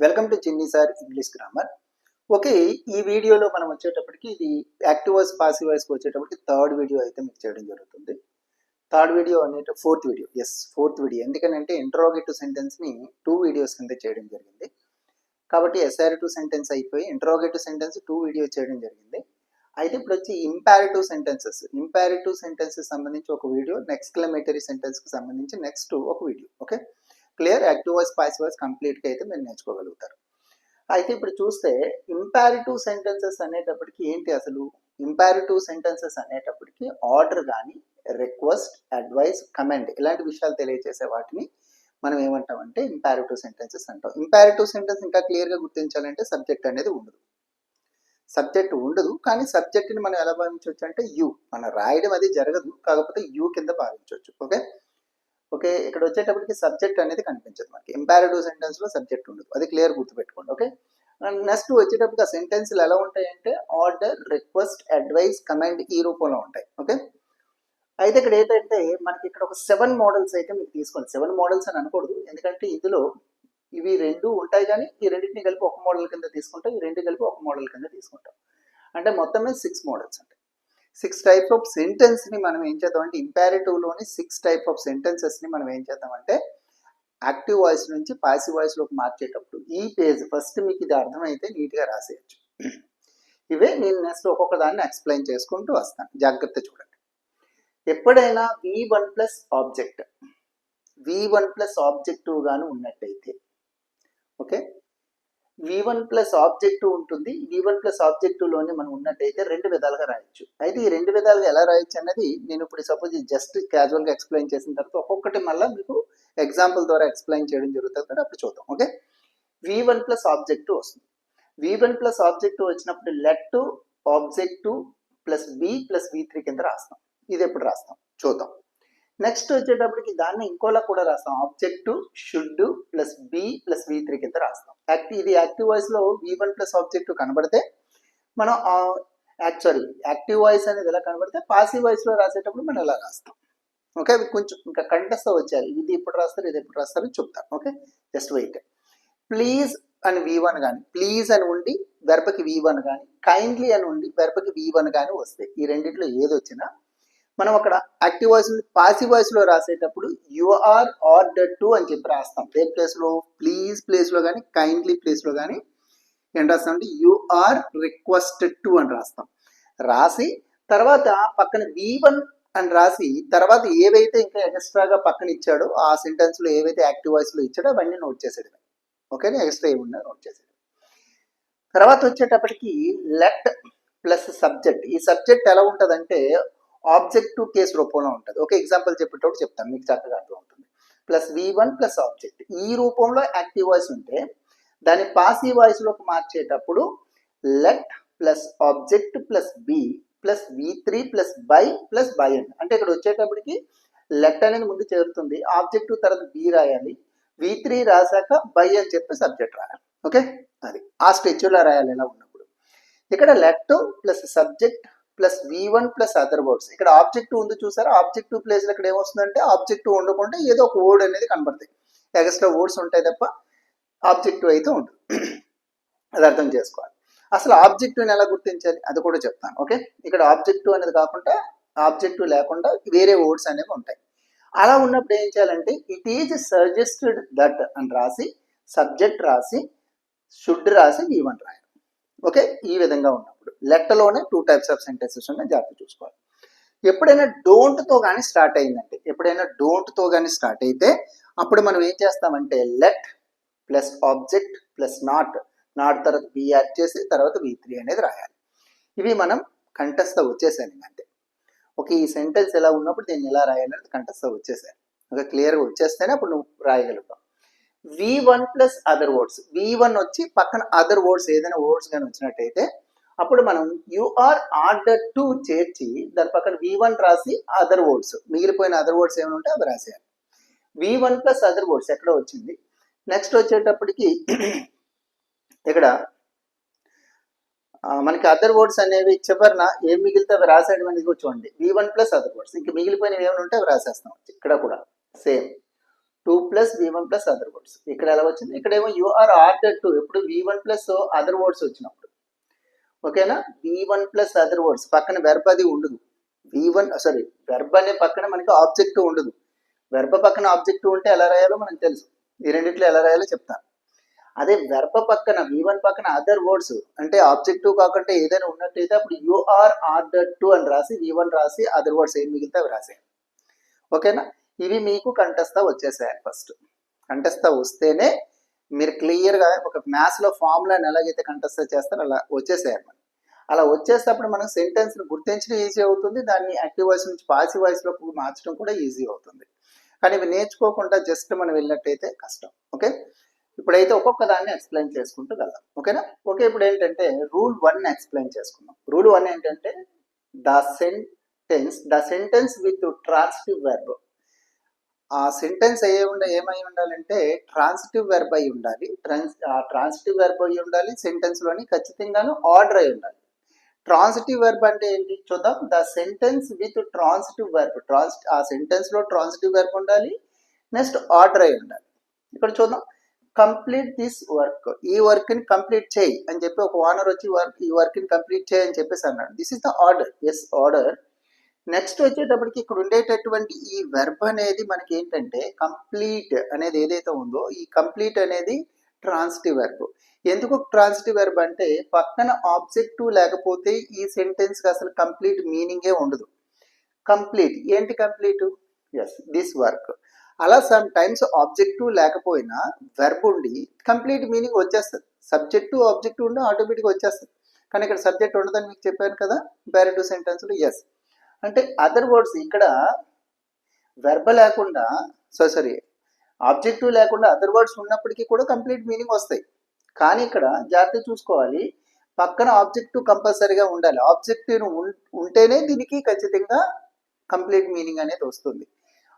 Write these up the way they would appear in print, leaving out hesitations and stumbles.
Welcome to చిన్ని sir English grammar. Okay, ఈ వీడియోలో మనం వచ్చేటప్పటికి ఇది యాక్టివ్ వాయిస్ పాసివ్ వాయిస్కి వచ్చేటప్పటికి థర్డ్ వీడియో అయితే మీకు చేయడం జరుగుతుంది. థర్డ్ వీడియో అనేది ఫోర్త్ వీడియో. ఎందుకంటే ఇంటరోగేటివ్ సెంటెన్స్ని 2 వీడియోస్ కింద చేయడం జరిగింది. కాబట్టి ఎస్ఆర్2 సెంటెన్స్ అయిపోయి ఇంటరోగేటివ్ సెంటెన్స్ 2 వీడియో చేయడం జరిగింది. అయితే ఇప్పుడు వచ్చి ఇంపారేటివ్ సెంటెన్సెస్ సంబంధించి ఒక వీడియో, ఎక్స్క్లమేటరీ సెంటెన్స్కి సంబంధించి నెక్స్ట్ ఒక video. Okay, clear. Active voice passive voice కంప్లీట్గా అయితే మీరు నేర్చుకోగలుగుతారు. అయితే ఇప్పుడు చూస్తే ఇంపారిటివ్ సెంటెన్సెస్ అనేటప్పటికి ఏంటి అసలు? ఇంపారిటివ్ సెంటెన్సెస్ అనేటప్పటికి ఆర్డర్ కానీ, రిక్వెస్ట్, అడ్వైస్, కమెండ్ ఇలాంటి విషయాలు తెలియజేసే వాటిని మనం ఏమంటామంటే ఇంపారిటివ్ సెంటెన్సెస్ అంటాం. ఇంపారిటివ్ సెంటెన్స్ ఇంకా క్లియర్గా గుర్తించాలంటే సబ్జెక్ట్ అనేది ఉండదు. కానీ సబ్జెక్ట్ని మనం ఎలా భావించవచ్చు అంటే యూ. మనం రాయడం అది జరగదు, కాకపోతే యూ కింద భావించవచ్చు. ఓకే, ఇక్కడ వచ్చేటప్పటికి సబ్జెక్ట్ అనేది కనిపించదు మనకి. ఇంపారేటివ్ సెంటెన్స్ లో సబ్జెక్ట్ ఉండదు, అది క్లియర్ గుర్తుపెట్టుకోండి. ఓకే, నెక్స్ట్ వచ్చేటప్పటికి ఆ సెంటెన్స్లు ఎలా ఉంటాయంటే ఆర్డర్, రిక్వెస్ట్, అడ్వైస్, కమెండ్ ఈ రూపంలో ఉంటాయి. ఓకే, అయితే ఇక్కడ ఏంటంటే మనకి ఇక్కడ ఒక 7 మోడల్స్ అయితే మీకు తీసుకోండి. 7 మోడల్స్ అని అనకూడదు, ఎందుకంటే ఇందులో ఇవి 2 ఉంటాయి, కానీ ఈ రెండింటిని కలిపి ఒక మోడల్ కింద తీసుకుంటాం, ఈ రెండు కలిపి ఒక మోడల్ కింద తీసుకుంటాం. అంటే మొత్తమే 6 మోడల్స్ ఉంటాయి. 6 టైప్స్ ఆఫ్ సెంటెన్స్ని మనం ఏం చేద్దామంటే ఇంపారేటివ్లోని 6 టైప్ ఆఫ్ సెంటెన్సెస్ని మనం ఏం చేద్దామంటే యాక్టివ్ వాయిస్ నుంచి పాసివ్ వాయిస్లోకి మార్చేటప్పుడు ఈ పేజ్ ఫస్ట్ మీకు ఇది అర్థమైతే నీట్గా రాసేయచ్చు. ఇవే నేను నెక్స్ట్ ఒక్కొక్క దాన్ని ఎక్స్ప్లెయిన్ చేసుకుంటూ వస్తాను, జాగ్రత్త చూడండి. ఎప్పుడైనా V1 ప్లస్ ఆబ్జెక్టివ్ గాను ఉన్నట్టయితే, ఓకే, V1 ప్లస్ ఆబ్జెక్టివ్ ఉంటుంది. V1 ప్లస్ ఆబ్జెక్టివ్లోనే మనం ఉన్నట్టయితే 2 విధాలుగా రాయొచ్చు. అయితే ఈ 2 విధాలుగా ఎలా రాయొచ్చు అన్నది నేను ఇప్పుడు సపోజ్ జస్ట్ క్యాజువల్గా ఎక్స్ప్లెయిన్ చేసిన తర్వాత ఒక్కొక్కటి మళ్ళీ మీకు ఎగ్జాంపుల్ ద్వారా ఎక్స్ప్లెయిన్ చేయడం జరుగుతుంది కదా, అప్పుడు చూద్దాం. ఓకే, V1 ప్లస్ ఆబ్జెక్టివ్ వస్తుంది. V1 ప్లస్ ఆబ్జెక్టివ్ వచ్చినప్పుడు let objective plus B plus V3 కింద రాస్తాం. ఇది ఎప్పుడు రాస్తాం చూద్దాం. నెక్స్ట్ వచ్చేటప్పటికి దాన్ని ఇంకోలా కూడా రాస్తాం. Objective should plus B plus V3 కింద రాస్తాం. ఇది యాక్టివ్ వాయిస్ లో V1 ప్లస్ ఆబ్జెక్టివ్ కనబడితే మనం యాక్టివ్ వాయిస్ అనేది ఎలా కనబడితే పాసివ్ వాయిస్ లో రాసేటప్పుడు మనం ఎలా రాస్తాం. ఓకే, అవి కొంచెం ఇంకా కంటెస్ట్ వచ్చారు. ఇది ఎప్పుడు రాస్తారు, ఇది ఎప్పుడు రాస్తారు చెప్తాను. Okay, just wait. ప్లీజ్ అని V1 కానీ, ప్లీజ్ అని ఉండి వెర్బకి V1 కానీ, కైండ్లీ అని ఉండి వెర్బకి V1 కానీ వస్తే ఈ రెండింటిలో ఏది వచ్చినా మనం అక్కడ యాక్టివ్ వాయిస్ పాసివ్ వాయిస్ లో రాసేటప్పుడు యు ఆర్ ఆర్డర్డ్ టు అని చెప్పి రాస్తాం. ఏ ప్లేస్ లో? ప్లీజ్ ప్లేస్ లో కానీ, కైండ్లీ ప్లేస్ లో కానీ ఏం రాస్తాం అంటే యు ఆర్ రిక్వెస్టెడ్ టు అని రాస్తాం. రాసి తర్వాత పక్కన V1 అని రాసి తర్వాత ఏవైతే ఇంకా ఎక్స్ట్రాగా పక్కన ఇచ్చాడో ఆ సెంటెన్స్ లో ఏవైతే యాక్టివ్ వాయిస్ లో ఇచ్చాడో అవన్నీ నోట్ చేసాడు. ఓకేనా, ఎక్స్ట్రా ఏమున్నా నోట్ చేసాడు. తర్వాత వచ్చేటప్పటికి లెట్ ప్లస్ సబ్జెక్ట్. ఈ సబ్జెక్ట్ ఎలా ఉంటుందంటే ఆబ్జెక్టివ్ కేసు రూపంలో ఉంటుంది. ఓకే, ఎగ్జాంపుల్ చెప్పేటప్పుడు చెప్తాను, మీకు చక్కగా అర్థం అవుతుంది. ప్లస్ V1 ప్లస్ ఆబ్జెక్ట్ ఈ రూపంలో యాక్టివ్ వాయిస్ ఉంటే దాన్ని పాసివ్ వాయిస్ లోకి మార్చేటప్పుడు let plus object plus B plus V3 plus by అంటే ఇక్కడ వచ్చేటప్పటికి లెట్ అనేది ముందు చేరుతుంది, ఆబ్జెక్టివ్ తర్వాత B రాయాలి, V3 రాశాక బై అని చెప్పి సబ్జెక్ట్ రాయాలి. ఓకే, అది ఆ స్ట్రెచ్లో రాయాలి ఎలా ఉన్నప్పుడు. ఇక్కడ let plus subject plus V1 plus other words. ఇక్కడ ఆబ్జెక్టివ్ ఉంది చూసారా, ఆబ్జెక్టివ్ ప్లేస్ లో ఇక్కడ ఏమొస్తుందంటే ఆబ్జెక్టివ్ ఉండకుండా ఏదో ఒక వర్డ్ అనేది కనబడతాయి, ఎక్స్ట్రా వర్డ్స్ ఉంటాయి తప్ప ఆబ్జెక్టివ్ అయితే ఉంటుంది. అది అర్థం చేసుకోవాలి. అసలు ఆబ్జెక్టివ్ని ఎలా గుర్తించాలి అది కూడా చెప్తాను. ఓకే, ఇక్కడ ఆబ్జెక్టివ్ అనేది కాకుండా ఆబ్జెక్టివ్ లేకుండా వేరే వర్డ్స్ అనేవి ఉంటాయి. అలా ఉన్నప్పుడు ఏం చేయాలంటే ఇట్ ఈజ్ సజెస్టెడ్ దట్ అని రాసి సబ్జెక్ట్ రాసి షుడ్ రాసి V1 రాయాలి. ఓకే, ఈ విధంగా ఉన్నప్పుడు లెట్టలోనే 2 టైప్స్ ఆఫ్ సెంటెన్సెస్ ఉన్నాయి, జాగ్రత్త చూసుకోవాలి. ఎప్పుడైనా డోంట్తో కానీ స్టార్ట్ అయిందంటే, అయితే అప్పుడు మనం ఏం చేస్తామంటే let plus object plus not తర్వాత B యాడ్ చేసి తర్వాత V3 అనేది రాయాలి. ఇవి మనం కంఠస్థ వచ్చేసాను అంతే. ఓకే, ఈ సెంటెన్స్ ఎలా ఉన్నప్పుడు దీన్ని ఎలా రాయాలనేది కంఠస్థ వచ్చేసాను. ఓకే, క్లియర్గా వచ్చేస్తేనే అప్పుడు నువ్వు రాయగలుగుతావు. V1 plus other words. V1 వచ్చి పక్కన అదర్ వర్డ్స్ ఏదైనా వర్డ్స్ కానీ వచ్చినట్టయితే అప్పుడు మనం యు ఆర్ ఆర్డర్డ్ టు చేర్చి దాని పక్కన V1 రాసి అదర్ వర్డ్స్, మిగిలిపోయిన అదర్ వర్డ్స్ ఏమైనా ఉంటే అవి రాసేయాలి. V1 ప్లస్ అదర్ వర్డ్స్ ఎక్కడ వచ్చింది. నెక్స్ట్ వచ్చేటప్పటికి ఇక్కడ మనకి అదర్ వర్డ్స్ అనేవి చివరిన ఏం మిగిలితే అవి రాసేయడం అనేది చూడండి. V1 ప్లస్ అదర్ వర్డ్స్, ఇంక మిగిలిపోయినవి ఏమైనా ఉంటే అవి రాసేస్తాం. ఇక్కడ కూడా same 2 plus V1 plus other words. ఇక్కడ ఎలా వచ్చింది? ఇక్కడేమో యు ఆర్ ఆర్డర్ టు ఎప్పుడు V1 ప్లస్ అదర్ వర్డ్స్ వచ్చినప్పుడు. ఓకేనా? V1 ప్లస్ అదర్ వర్డ్స్ పక్కన వెర్బ్ అది ఉండదు. వెర్బ్ అనే పక్కన మనకి ఆబ్జెక్టివ్ ఉండదు. వెర్బ పక్కన ఆబ్జెక్టివ్ ఉంటే ఎలా రాయాలో మనకు తెలుసు. ఈ రెండిట్లో ఎలా రాయాలో చెప్తాను. అదే వెర్బ పక్కన V1 పక్కన అదర్ వర్డ్స్ అంటే ఆబ్జెక్టివ్ కాకుండా ఏదైనా ఉన్నట్టయితే అప్పుడు యు ఆర్ ఆర్డర్ టు అని రాసి V1 రాసి అదర్ వర్డ్స్ ఏం మిగిలితే అవి రాసేయాలి. ఓకేనా? ఇవి మీకు కంఠస్థ వచ్చేసాయి. ఫస్ట్ కంఠస్థ వస్తేనే మీరు క్లియర్గా ఒక మ్యాథ్స్లో ఫార్ములాని ఎలాగైతే కంఠస్థ చేస్తారో అలా వచ్చేసాయి. అలా వచ్చేటప్పుడు మనం సెంటెన్స్ని గుర్తించడం ఈజీ అవుతుంది. దాన్ని యాక్టివ్ వాయిస్ నుంచి పాసివ్ వాయిస్లోకి మార్చడం కూడా ఈజీ అవుతుంది. కానీ ఇవి నేర్చుకోకుండా జస్ట్ మనం వెళ్ళినట్టయితే కష్టం. ఓకే, ఇప్పుడైతే ఒక్కొక్క దాన్ని ఎక్స్ప్లెయిన్ చేసుకుంటూ వెళ్దాం. ఓకేనా? ఓకే, ఇప్పుడు ఏంటంటే రూల్ 1 ఎక్స్ప్లెయిన్ చేసుకుందాం. రూల్ 1 ఏంటంటే the sentence with transitive verb. ఆ సెంటెన్స్ ఏమై ఉండాలంటే ట్రాన్సిటివ్ వెర్బ్ అయి ఉండాలి. ట్రాన్సిటివ్ వెర్బ్ అయి ఉండాలి. సెంటెన్స్లోని ఖచ్చితంగాను ఆర్డర్ అయి ఉండాలి. ట్రాన్సిటివ్ వెర్బ్ అంటే ఏంటి చూద్దాం. The sentence with transitive verb. ఆ సెంటెన్స్లో ట్రాన్సిటివ్ వెర్బ్ ఉండాలి. నెక్స్ట్ ఆర్డర్ అయి ఉండాలి. ఇక్కడ చూద్దాం. Complete this work. ఈ వర్క్ని కంప్లీట్ చేయి అని చెప్పి ఒక ఓనర్ వచ్చి ఈ వర్క్ని కంప్లీట్ చేయి అని చెప్పేసి అన్నాడు. This is the order. Yes, order. Next వచ్చేటప్పటికి ఇక్కడ ఉండేటటువంటి ఈ వెర్బ్ అనేది మనకి ఏంటంటే కంప్లీట్ అనేది ఏదైతే ఉందో ఈ కంప్లీట్ అనేది ట్రాన్సిటివ్ వెర్బ్. ఎందుకు ట్రాన్సిటివ్ వెర్బ్ అంటే పక్కన ఆబ్జెక్టివ్ లేకపోతే ఈ సెంటెన్స్కి అసలు కంప్లీట్ మీనింగే ఉండదు. కంప్లీట్ ఏంటి? Completes this work. అలా సమ్ టైమ్స్ ఆబ్జెక్టివ్ లేకపోయినా వెర్బ్ ఉండి కంప్లీట్ మీనింగ్ వచ్చేస్తుంది. సబ్జెక్టు ఆబ్జెక్టివ్ ఉండి ఆటోమేటిక్గా వచ్చేస్తుంది. కానీ ఇక్కడ సబ్జెక్ట్ ఉండదని మీకు చెప్పాను కదా ఇంపారేటివ్ సెంటెన్స్లో. ఎస్ అంటే అదర్ వర్డ్స్ ఇక్కడ వెర్బ్ లేకుండా ఆబ్జెక్టివ్ లేకుండా అదర్ వర్డ్స్ ఉన్నప్పటికీ కూడా కంప్లీట్ మీనింగ్ వస్తాయి. కానీ ఇక్కడ జాగ్రత్త చూసుకోవాలి, పక్కన ఆబ్జెక్టివ్ కంపల్సరీగా ఉండాలి. ఆబ్జెక్టివ్ ఉంటేనే దీనికి ఖచ్చితంగా కంప్లీట్ మీనింగ్ అనేది వస్తుంది.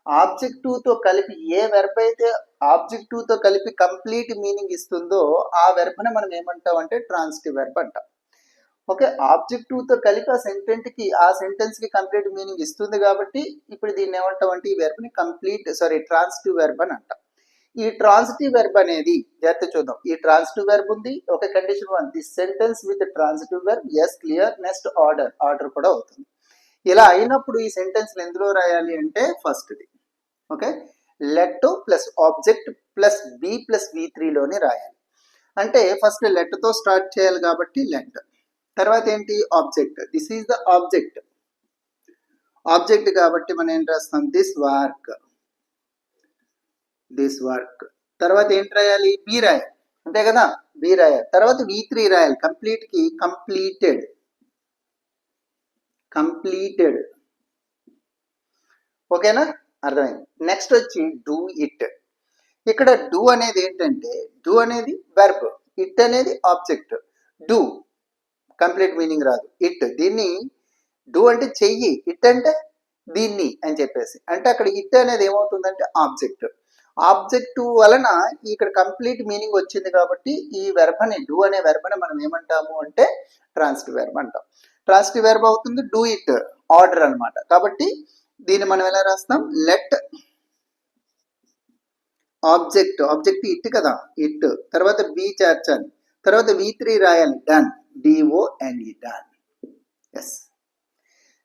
ఆబ్జెక్టివ్తో కలిపి ఏ వెర్బ్ అయితే ఆబ్జెక్టివ్తో కలిపి కంప్లీట్ మీనింగ్ ఇస్తుందో ఆ వెర్బ్ని మనం ఏమంటాం అంటే ట్రాన్సిటివ్ వెర్బ్ అంటాం. ఓకే, ఆబ్జెక్టివ్తో కలిపి ఆ సెంటెన్స్కి కంప్లీట్ మీనింగ్ ఇస్తుంది కాబట్టి ఇప్పుడు దీన్ని ఏమంటాం అంటే ఈ వెర్బ్ని ట్రాన్సిటివ్ వెర్బ్ అని అంటాం. ఈ ట్రాన్సిటివ్ వెర్బ్ అనేది జాగ్రత్త చూద్దాం. ఈ ట్రాన్సిటివ్ వెర్బ్ ఉంది. ఒక condition 1 this sentence with transitive verb. Yes, clear. Next order కూడా అవుతుంది. ఇలా అయినప్పుడు ఈ సెంటెన్స్ ఎందులో రాయాలి అంటే ఫస్ట్ది okay let plus object plus B plus V3లోని రాయాలి. అంటే ఫస్ట్ లెట్తో స్టార్ట్ చేయాలి కాబట్టి లెట్. తర్వాత ఏంటి? Object. This is the object కాబట్టి మనం ఏం రాస్తాం? This work. తర్వాత ఏంటి రాయాలి? బి రాయాలి, అంతే కదా? బి రాయాలి. తర్వాత V3 రాయాలి. కంప్లీట్కి కంప్లీటెడ్. ఓకేనా? అర్థమైంది. నెక్స్ట్ వచ్చి డూ ఇట్. ఇక్కడ డూ అనేది ఏంటంటే డూ అనేది వెర్బ్, ఇట్ అనేది ఆబ్జెక్ట్. డూ కంప్లీట్ మీనింగ్ రాదు. ఇట్ దీన్ని డూ అంటే చెయ్యి, ఇట్ అంటే దీన్ని అని చెప్పేసి. అంటే అక్కడ ఇట్ అనేది ఏమవుతుందంటే ఆబ్జెక్ట్ వలన ఇక్కడ కంప్లీట్ మీనింగ్ వచ్చింది కాబట్టి ఈ వెర్బని డూ అనే వెర్బని మనం ఏమంటాము అంటే ట్రాన్సిటివ్ వెర్బ్ అంటాం. ట్రాన్సిటివ్ వెర్బ్ అవుతుంది. డూ ఇట్ ఆర్డర్ అనమాట. కాబట్టి దీన్ని మనం ఎలా రాస్తాం? లెట్ ఆబ్జెక్ట్ ఇట్ కదా, ఇట్. తర్వాత బి చేర్చాలి. తర్వాత V3 రాయాలి. Done, DONE, done. Yes.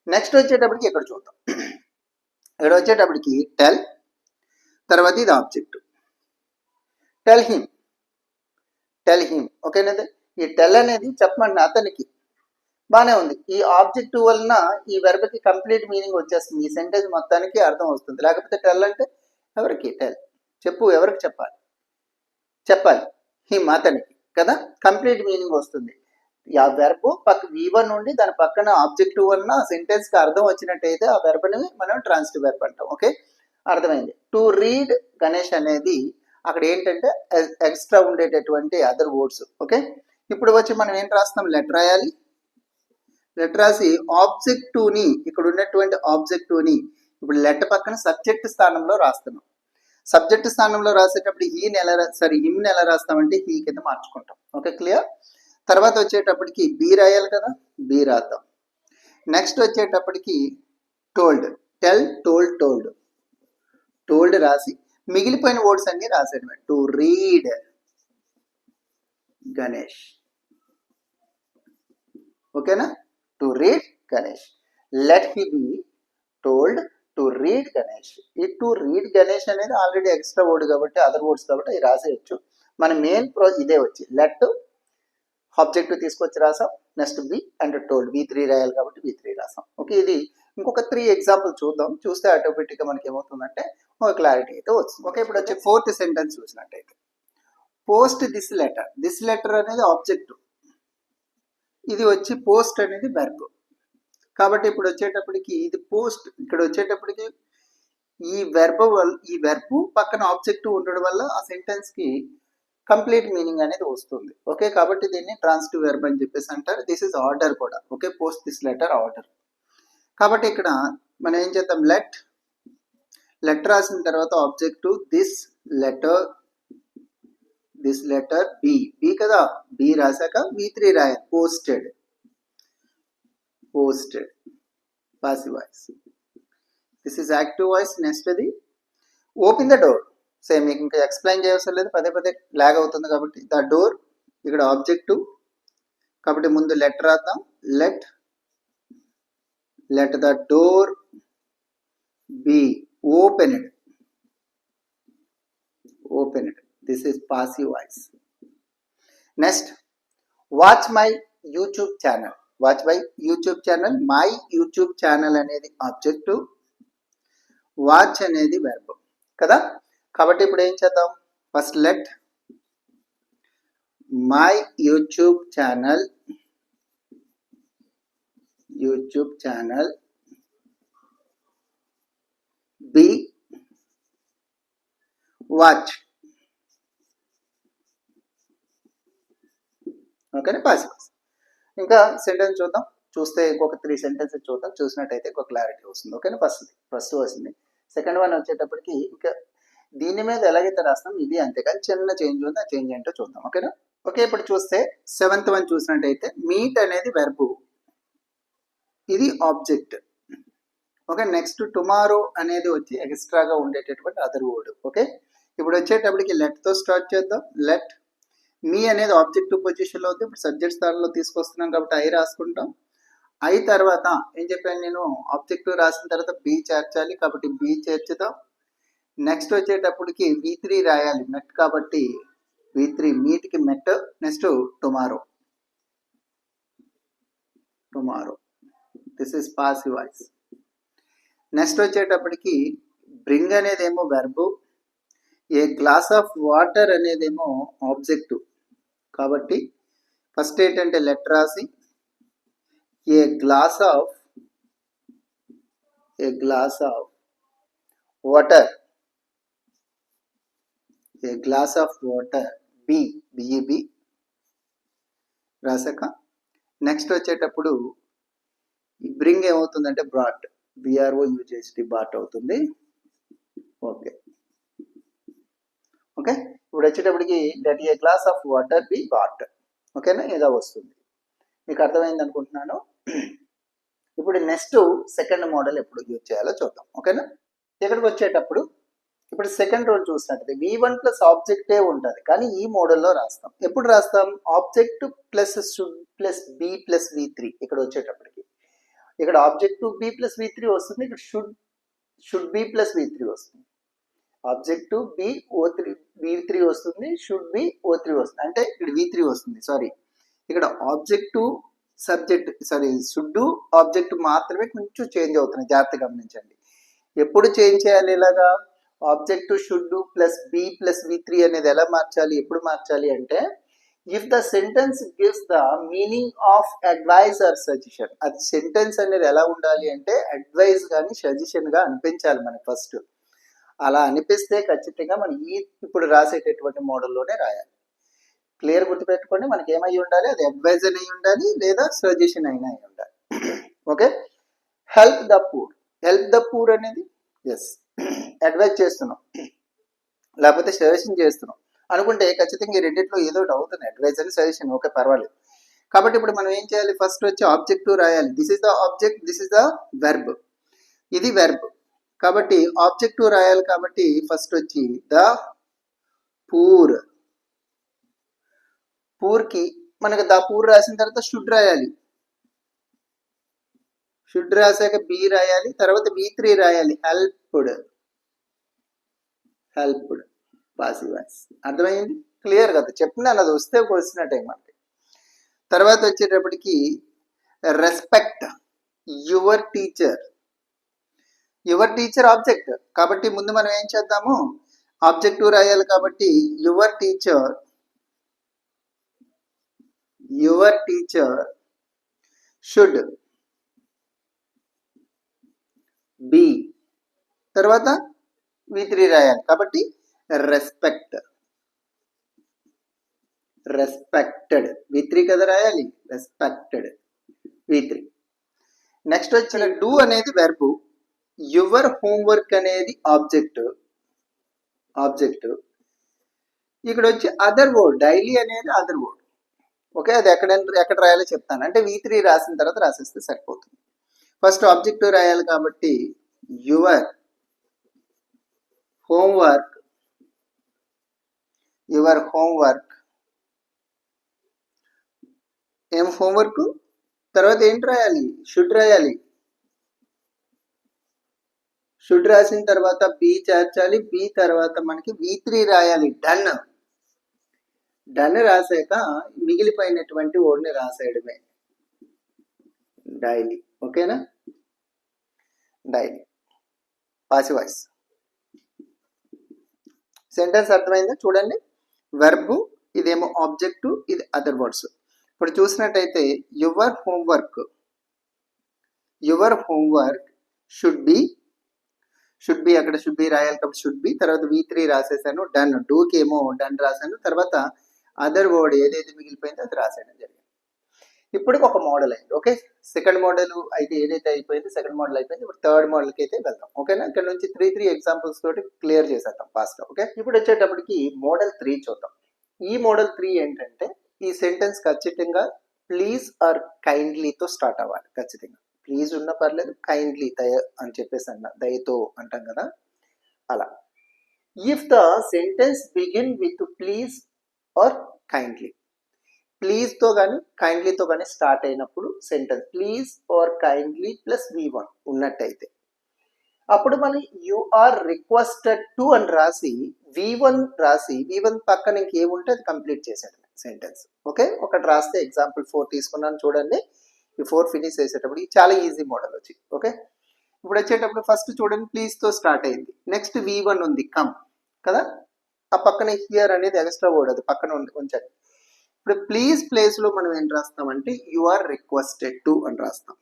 Next వచ్చేటప్పటికి ఇక్కడ చూద్దాం. ఇక్కడ వచ్చేటప్పటికి టెల్. తర్వాత ఇది ఆబ్జెక్ట్. Tell him. ఓకేనా? ఈ టెల్ అనేది చెప్పమండి అతనికి. బాగానే ఉంది. ఈ ఆబ్జెక్ట్ వలన ఈ వెర్బ్కి కంప్లీట్ మీనింగ్ వచ్చేస్తుంది. ఈ సెంటెన్స్ మొత్తానికి అర్థం వస్తుంది. లేకపోతే టెల్ అంటే ఎవరికి? టెల్ చెప్పు, ఎవరికి చెప్పాలి? హిమ్ అతనికి కదా, కంప్లీట్ మీనింగ్ వస్తుంది. ఆ వెర్బ్ V1 నుండి దాని పక్కన ఆబ్జెక్టివ్ వలన ఆ సెంటెన్స్కి అర్థం వచ్చినట్టయితే ఆ వెర్బ్ని మనం ట్రాన్సిటివ్ వెర్బ్ అంటాం. ఓకే, అర్థమైంది. టు రీడ్ గణేష్ అనేది అక్కడ ఏంటంటే ఎక్స్ట్రా ఉండేటటువంటి అదర్ వర్డ్స్. ఓకే, ఇప్పుడు వచ్చి మనం ఏం రాస్తాం? లెటర్ రాయాలి. లెటర్ రాసి ఆబ్జెక్టివ్ని ఇక్కడ ఉన్నటువంటి ఆబ్జెక్టివ్ని ఇప్పుడు లెటర్ పక్కన సబ్జెక్ట్ స్థానంలో రాస్తున్నాం. సబ్జెక్ట్ స్థానంలో రాసేటప్పుడు హిమ్ని ఎలా రాస్తామంటే హీ కింద మార్చుకుంటాం. Okay, clear. తర్వాత వచ్చేటప్పటికి బి రాయాలి కదా, బి రాద్దాం. నెక్స్ట్ వచ్చేటప్పటికి టోల్డ్. టెల్, టోల్డ్ రాసి మిగిలిపోయిన వర్డ్స్ అన్ని రాసేయడమే. To read Ganesh. ఓకేనా? To read Ganesh. Let he be told to read Ganesh. ఈ టు రీడ్ గణేష్ అనేది ఆల్రెడీ ఎక్స్ట్రా వర్డ్ కాబట్టి, అదర్ వర్డ్స్ కాబట్టి అవి రాసేయచ్చు. మన మెయిన్ ఇదే వచ్చి లెట్ ఆబ్జెక్టివ్ తీసుకొచ్చి రాసాం. Next B and told V3 రాయాలి కాబట్టి V3 రాసాం. ఓకే, ఇది ఇంకొక 3 ఎగ్జాంపుల్ చూద్దాం. చూస్తే ఆటోమేటిక్గా మనకి ఏమవుతుందంటే ఒక క్లారిటీ అయితే వస్తుంది. ఓకే, ఇప్పుడు వచ్చి 4th సెంటెన్స్ చూసినట్టయితే post this letter. This letter అనేది ఆబ్జెక్టివ్, ఇది వచ్చి పోస్ట్ అనేది వెర్బ్. కాబట్టి ఇప్పుడు వచ్చేటప్పటికి ఇది పోస్ట్, ఇక్కడ వచ్చేటప్పటికి ఈ వెర్బ్ పక్కన ఆబ్జెక్టివ్ ఉండడం వల్ల ఆ సెంటెన్స్ కి కంప్లీట్ మీనింగ్ అనేది వస్తుంది. ఓకే, కాబట్టి దీన్ని ట్రాన్సిటివ్ వెర్బ్ అని చెప్పేసి అంటారు. దిస్ ఇస్ ఆర్డర్ కూడా. Okay, post this letter order. కాబట్టి ఇక్కడ మనం ఏం చేద్దాం, లెటర్ రాసిన తర్వాత ఆబ్జెక్టివ్ దిస్ లెటర్ బి కదా, బి రాసాక V3 రాయాలి. Posted passive voice. This is active voice. Next అది ఓపెన్ ద డోర్. సేమ్ మీకు ఇంకా ఎక్స్ప్లెయిన్ చేయవసరం లేదు, పదే లాగ్ అవుతుంది కాబట్టి. ద డోర్ ఇక్కడ ఆబ్జెక్టివ్ కాబట్టి ముందు లెటర్ రాద్దాం. Let the door B opened. This is passive voice. Next watch my YouTube channel. My YouTube channel అనేది ఆబ్జెక్టివ్, వాచ్ అనేది వెర్బ్ కదా. కాబట్టి ఇప్పుడు ఏం చేద్దాం, first let my YouTube channel be watch. ఓకేనా, పాసివ్. ఇంకా సెంటెన్స్ చూద్దాం. చూస్తే ఇంకొక 3 సెంటెన్సెస్ చూద్దాం. చూసినట్టయితే ఒక క్లారిటీ వస్తుంది. ఓకేనా, ఫస్ట్ వస్తుంది. సెకండ్ వన్ వచ్చేటప్పటికి ఇంకా దీని మీద ఎలాగైతే రాస్తాం ఇది అంతే, కానీ చిన్న చేంజ్ ఉంది. ఆ చేంజ్ ఏంటో చూద్దాం. ఓకేనా. ఓకే, ఇప్పుడు చూస్తే 7th వన్ చూసినట్టయితే మీట్ అనేది వెర్బ్, ఇది ఆబ్జెక్ట్. ఓకే, నెక్స్ట్ టుమారో అనేది వచ్చి ఎక్స్ట్రాగా ఉండేటటువంటి అదర్ వర్డ్. ఓకే, ఇప్పుడు వచ్చేటప్పటికి లెట్ తో స్టార్ట్ చేద్దాం. లెట్ మీ అనేది ఆబ్జెక్టివ్ పొజిషన్లో ఉంది. ఇప్పుడు సబ్జెక్ట్ స్థానంలో తీసుకొస్తున్నాం కాబట్టి ఐ రాసుకుంటాం. ఐ తర్వాత ఏం చెప్పాను నేను, ఆబ్జెక్టివ్ రాసిన తర్వాత బి చేర్చాలి కాబట్టి బి చేర్చుదాం. నెక్స్ట్ వచ్చేటప్పటికి V3 రాయాలి, మెట్ కాబట్టి V3 మీట్కి met. Next tomorrow. This is passive voice. Next వచ్చేటప్పటికి బ్రింగ్ అనేదేమో verb, a glass of water అనేదేమో ఆబ్జెక్టివ్. కాబట్టి ఫస్ట్ ఏంటంటే లెటర్ రాసి a glass of water, be రాసాక నెక్స్ట్ వచ్చేటప్పుడు బ్రింగ్ ఏమవుతుందంటే బ్రాట్, BROUGHT బాట్ అవుతుంది. ఓకే, ఇప్పుడు వచ్చేటప్పటికి that a glass of water be brought. ఓకేనా, ఇలా వస్తుంది. మీకు అర్థమైంది అనుకుంటున్నాను. ఇప్పుడు నెక్స్ట్ సెకండ్ మోడల్ ఎప్పుడు యూజ్ చేయాలో చూద్దాం. ఓకేనా, ఇక్కడికి వచ్చేటప్పుడు ఇప్పుడు సెకండ్ రూల్ చూసినట్టు V1 ప్లస్ ఆబ్జెక్టే ఉంటుంది, కానీ ఈ మోడల్లో రాస్తాం. ఎప్పుడు రాస్తాం, object plus should plus B plus V3. ఇక్కడ వచ్చేటప్పటికి ఇక్కడ ఆబ్జెక్టివ్ బి ప్లస్ V3 వస్తుంది, ఇక్కడ షుడ్ బి ప్లస్ V3 వస్తుంది. ఆబ్జెక్టివ్ బి V3 వస్తుంది, షుడ్ బి O3 వస్తుంది. అంటే ఇక్కడ V3 వస్తుంది. సారీ, ఇక్కడ ఆబ్జెక్టివ్ సబ్జెక్ట్ షుడ్ ఆబ్జెక్ట్ మాత్రమే కొంచెం చేంజ్ అవుతున్నాయి, జాగ్రత్త గమనించండి. ఎప్పుడు చేంజ్ చేయాలి ఇలాగా, object should plus B plus V3 అనేది ఎలా మార్చాలి, ఎప్పుడు మార్చాలి అంటే if the sentence gives the meaning of advice or suggestion. అది సెంటెన్స్ అనేది ఎలా ఉండాలి అంటే అడ్వైజ్ కానీ సజెషన్ గా అనిపించాలి మనకి ఫస్ట్. అలా అనిపిస్తే ఖచ్చితంగా మనం ఇప్పుడు రాసేటటువంటి మోడల్లోనే రాయాలి. క్లియర్ గుర్తుపెట్టుకోండి, మనకి ఏమై ఉండాలి, అది అడ్వైజ్ అని ఉండాలి లేదా సజెషన్ అయినా అయి ఉండాలి. ఓకే, హెల్ప్ ద పూర్ అనేది ఎస్ అడ్వైజ్ చేస్తున్నాం లేకపోతే సజెషన్ చేస్తున్నాం అనుకుంటే ఖచ్చితంగా ఈ రెండింటిలో ఏదో ఒకటి అవుతుంది, అడ్వైజ్ అని సజెషన్. ఓకే, పర్వాలేదు. కాబట్టి ఇప్పుడు మనం ఏం చేయాలి, ఫస్ట్ వచ్చి ఆబ్జెక్టివ్ రాయాలి. This is the object, this is the verb, ఇది వెర్బ్. కాబట్టి ఆబ్జెక్టివ్ రాయాలి కాబట్టి ఫస్ట్ వచ్చి ద పూర్. పూర్కి మనకు ద పూర్ రాసిన తర్వాత షుడ్ రాయాలి. షుడ్ రాసాక బి రాయాలి, తర్వాత B3 రాయాలి. హెల్ప్డ్. Helped passive voice. అర్థమైంది? క్లియర్ కదా? చెప్తున్నాను, అది వస్తే వచ్చినట్టే మనకి. తర్వాత వచ్చేటప్పటికి respect your teacher. Your teacher object కాబట్టి ముందు మనం ఏం చేద్దాము, ఆబ్జెక్టివ్ రాయాలి కాబట్టి యువర్ టీచర్ షుడ్ బి, తర్వాత V3 రాయాలి కాబట్టి రెస్పెక్టెడ్. V3 కదా రాయాలి, రెస్పెక్టెడ్ V3. నెక్స్ట్ వచ్చిన డూ అనేది వెర్బ్, యువర్ హోంవర్క్ అనేది ఆబ్జెక్ట్. ఇక్కడ వచ్చి అదర్ వర్డ్, డైలీ అనేది అదర్ వర్డ్. ఓకే, అది ఎక్కడ రాయాలో చెప్తాను. అంటే V3 రాసిన తర్వాత రాసేస్తే సరిపోతుంది. ఫస్ట్ ఆబ్జెక్టివ్ రాయాలి కాబట్టి యువర్ హోంవర్క్ ఏం హోంవర్క్, తర్వాత ఏంటి రాయాలి, షుడ్ రాయాలి. షుడ్ రాసిన తర్వాత బి చేర్చాలి, బి తర్వాత మనకి V3 రాయాలి. డన్ రాసాక మిగిలిపోయినటువంటి వర్డ్ని రాసేయడమే, డైలీ. ఓకేనా? Daily passive voice. సెంటెన్స్ అర్థమైందా? చూడండి, వెర్బ్ ఇదేమో ఆబ్జెక్టు, ఇది అదర్ వర్డ్స్. ఇప్పుడు చూసినట్టయితే యువర్ హోంవర్క్ షుడ్ బి అక్కడ షుడ్ బి రాయాలి కాబట్టి షుడ్ బి, తర్వాత V3 రాసేసాను. డన్, డూకి ఏమో డన్ రాశాను, తర్వాత అదర్ వర్డ్ ఏదైతే మిగిలిపోయిందో అది రాసేయడం జరిగింది. ఇప్పుడు ఒక మోడల్ అయింది. ఓకే, సెకండ్ మోడల్ అయితే ఏదైతే అయిపోయింది, సెకండ్ మోడల్ అయిపోయింది. ఇప్పుడు థర్డ్ మోడల్కి అయితే వెళ్దాం. ఓకేనా? ఇక్కడ నుంచి 3 ఎగ్జాంపుల్స్ తోటి క్లియర్ చేసేద్దాం ఫాస్ట్గా. ఓకే, ఇప్పుడు వచ్చేటప్పటికి మోడల్ 3 చూద్దాం. ఈ మోడల్ 3 ఏంటంటే ఈ సెంటెన్స్ ఖచ్చితంగా ప్లీజ్ ఆర్ కైండ్లీతో స్టార్ట్ అవ్వాలి. ఖచ్చితంగా ప్లీజ్ ఉన్న పర్లేదు, కైండ్లీ దయ అని చెప్పేసి దయతో అంటాం కదా, అలా. If the sentence begin with please or kindly, ప్లీజ్తో కానీ కైండ్లీతో కానీ స్టార్ట్ అయినప్పుడు sentence please or kindly plus V1 ఉన్నట్టయితే అప్పుడు మనం యు ఆర్ రిక్వెస్టెడ్ టు అని రాసి V1 పక్కన ఇంకేముంటే అది కంప్లీట్ చేసేది సెంటెన్స్. ఓకే, ఒకటి రాస్తే ఎగ్జాంపుల్ 4 తీసుకున్నాను చూడండి. ఈ 4 ఫినిష్ చేసేటప్పుడు ఇది చాలా ఈజీ మోడల్ వచ్చి. ఓకే, ఇప్పుడు వచ్చేటప్పుడు ఫస్ట్ చూడండి ప్లీజ్తో స్టార్ట్ అయింది. నెక్స్ట్ V1 ఉంది, కమ్ కదా, ఆ పక్కన హియర్ అనేది ఎక్స్ట్రా వర్డ్, అది పక్కన ఉంచండి. ఇప్పుడు ప్లీజ్ ప్లేస్లో మనం ఏం రాస్తామంటే యు ఆర్ రిక్వెస్టెడ్ టు అని రాస్తాం.